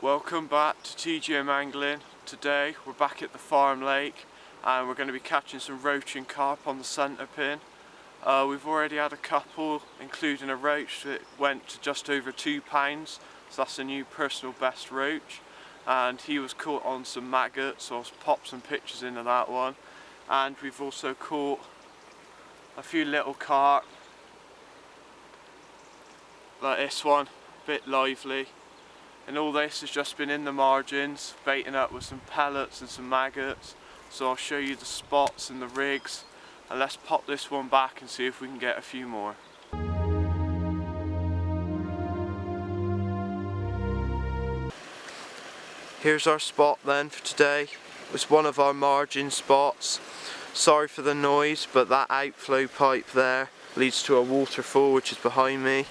Welcome back to TJM Angling. Today we're back at the farm lake and we're going to be catching some roach and carp on the centre pin. We've already had a couple, including a roach that went to just over £2, so that's a new personal best roach, and he was caught on some maggots, so I'll pop some pictures into that one. And we've also caught a few little carp, like this one, a bit lively. And all this has just been in the margins, baiting up with some pellets and some maggots. So I'll show you the spots and the rigs, and let's pop this one back and see if we can get a few more. Here's our spot then for today. It's one of our margin spots. Sorry for the noise, but that outflow pipe there leads to a waterfall which is behind me.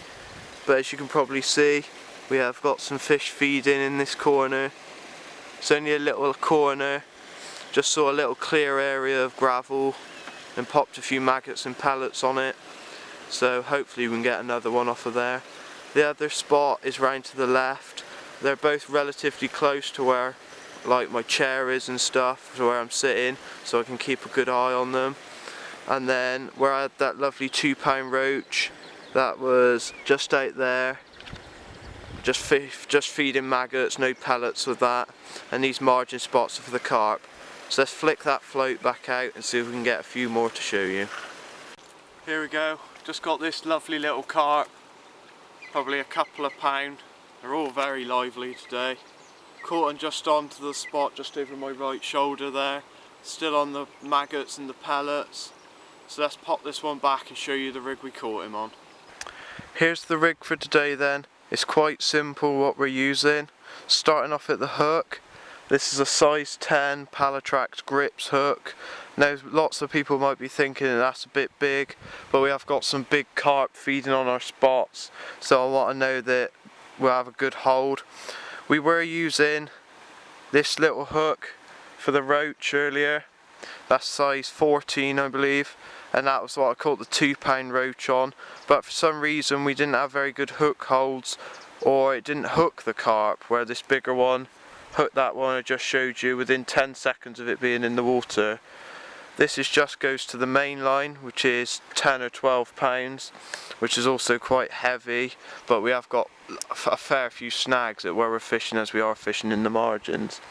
But as you can probably see, we have got some fish feeding in this corner. It's only a little corner, just saw a little clear area of gravel and popped a few maggots and pellets on it, so hopefully we can get another one off of there. The other spot is round to the left. They're both relatively close to where like my chair is and stuff, to where I'm sitting, so I can keep a good eye on them. And then where I had that lovely £2 roach, that was just out there. Just feeding maggots, no pellets with that, and these margin spots are for the carp. So let's flick that float back out and see if we can get a few more to show you. Here we go, just got this lovely little carp, probably a couple of pound. They're all very lively today. Caught them just onto the spot just over my right shoulder there, still on the maggots and the pellets. So let's pop this one back and show you the rig we caught him on. Here's the rig for today then. It's quite simple what we're using. Starting off at the hook, this is a size 10 Palatrax grips hook. Now lots of people might be thinking that's a bit big, but we have got some big carp feeding on our spots, so I want to know that we'll have a good hold. We were using this little hook for the roach earlier, that's size 14 I believe, and that was what I caught the £2 roach on, but for some reason we didn't have very good hook holds, or it didn't hook the carp, where this bigger one hooked that one I just showed you within 10 seconds of it being in the water. This just goes to the main line, which is 10 or 12 pounds, which is also quite heavy, but we have got a fair few snags at where we're fishing, as we are fishing in the margins.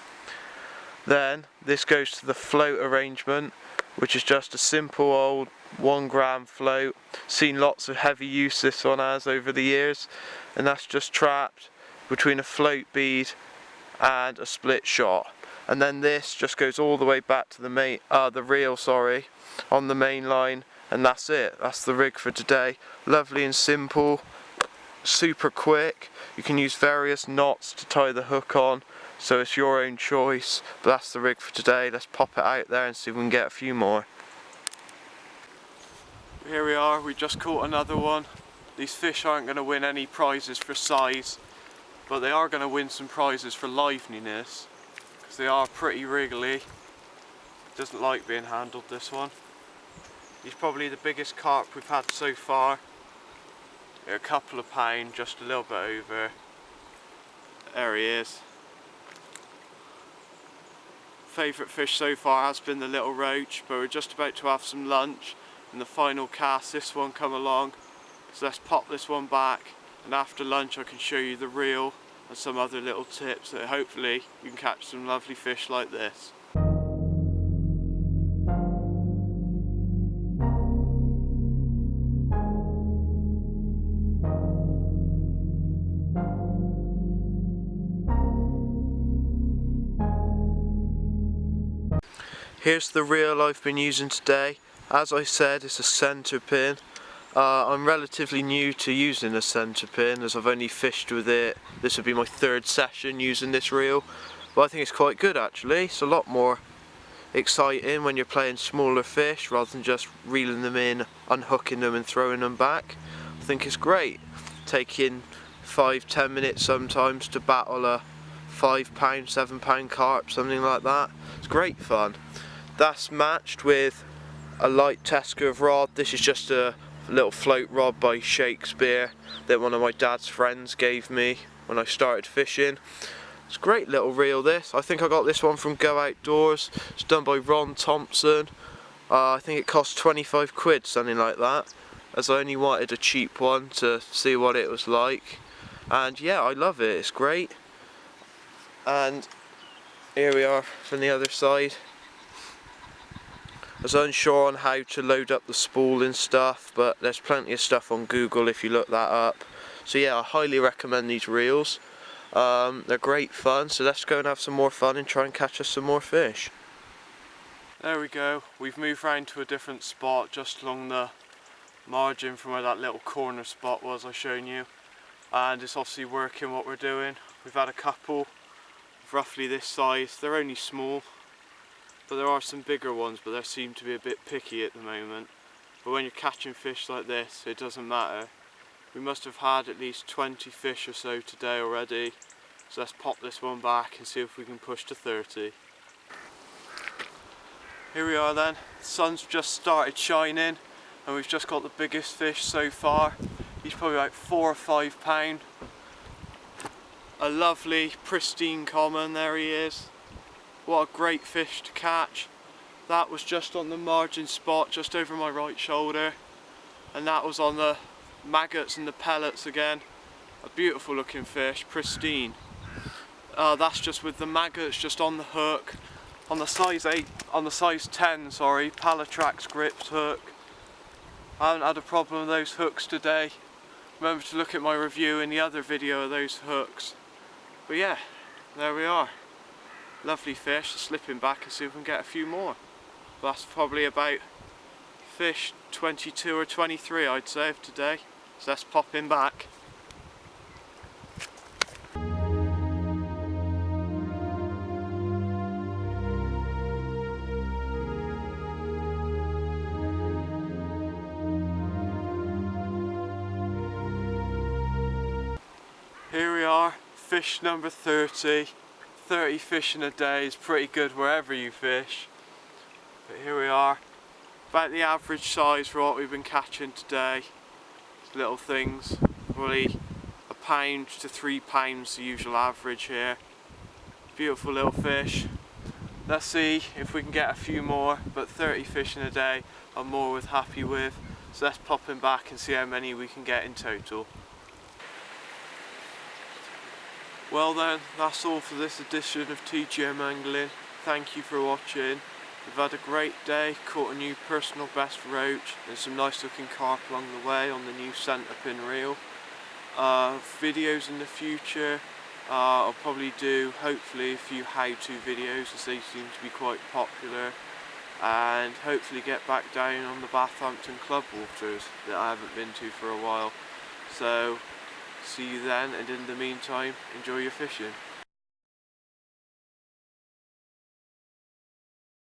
Then this goes to the float arrangement, which is just a simple old 1 gram float. Seen lots of heavy use this one has over the years, and that's just trapped between a float bead and a split shot. And then this just goes all the way back to the reel on the main line, and that's it. That's the rig for today. Lovely and simple, super quick. You can use various knots to tie the hook on, so it's your own choice, but that's the rig for today. Let's pop it out there and see if we can get a few more. Here we are, we just caught another one. These fish aren't going to win any prizes for size, but they are going to win some prizes for liveliness, because they are pretty wriggly. Doesn't like being handled, this one. He's probably the biggest carp we've had so far. A couple of pound, just a little bit over. There he is. Favourite fish so far has been the little roach, but we're just about to have some lunch, and the final cast, this one come along. So let's pop this one back, and after lunch I can show you the reel and some other little tips that hopefully you can catch some lovely fish like this. Here's the reel I've been using today. As I said, it's a centre pin. I'm relatively new to using a centre pin, as I've only fished with it. This would be my 3rd session using this reel, but I think it's quite good actually. It's a lot more exciting when you're playing smaller fish rather than just reeling them in, unhooking them and throwing them back. I think it's great taking 5-10 minutes sometimes to battle a £5, £7 carp, something like that. It's great fun. That's matched with a light Tesco rod. This is just a little float rod by Shakespeare that one of my dad's friends gave me when I started fishing. It's a great little reel this. I think I got this one from Go Outdoors. It's done by Ron Thompson. I think it cost 25 quid, something like that, as I only wanted a cheap one to see what it was like. And yeah, I love it, it's great. And here we are from the other side. I was unsure on how to load up the spool and stuff, but there's plenty of stuff on Google if you look that up. So yeah, I highly recommend these reels. They're great fun, so let's go and have some more fun and try and catch us some more fish. There we go, we've moved round to a different spot just along the margin from where that little corner spot was I shown you, and it's obviously working what we're doing. We've had a couple of roughly this size. They're only small, but there are some bigger ones, but they seem to be a bit picky at the moment. But when you're catching fish like this, it doesn't matter. We must have had at least 20 fish or so today already, so let's pop this one back and see if we can push to 30. Here we are then, the sun's just started shining and we've just got the biggest fish so far. He's probably like 4 or 5 pound. A lovely pristine common, there he is. What a great fish to catch. That was just on the margin spot just over my right shoulder, and that was on the maggots and the pellets again. A beautiful looking fish, pristine. That's just with the maggots just on the hook. On the size 10, Palatrax grips hook. I haven't had a problem with those hooks today. Remember to look at my review in the other video of those hooks. But yeah, there we are. Lovely fish, slipping back and see if we can get a few more. That's probably about fish 22 or 23 I'd say of today. So let's pop him back. Here we are, fish number 30. 30 fish in a day is pretty good wherever you fish. But here we are, about the average size for what we've been catching today. Little things, probably £1 to £3 the usual average here. Beautiful little fish. Let's see if we can get a few more, but 30 fish in a day I'm more with happy with. So let's pop him back and see how many we can get in total. Well then, that's all for this edition of TJM Angling. Thank you for watching. We've had a great day, caught a new personal best roach and some nice looking carp along the way on the new centre pin reel. Videos in the future, I'll probably do hopefully a few how-to videos as they seem to be quite popular, and hopefully get back down on the Bathampton club waters that I haven't been to for a while. So see you then, and in the meantime, enjoy your fishing.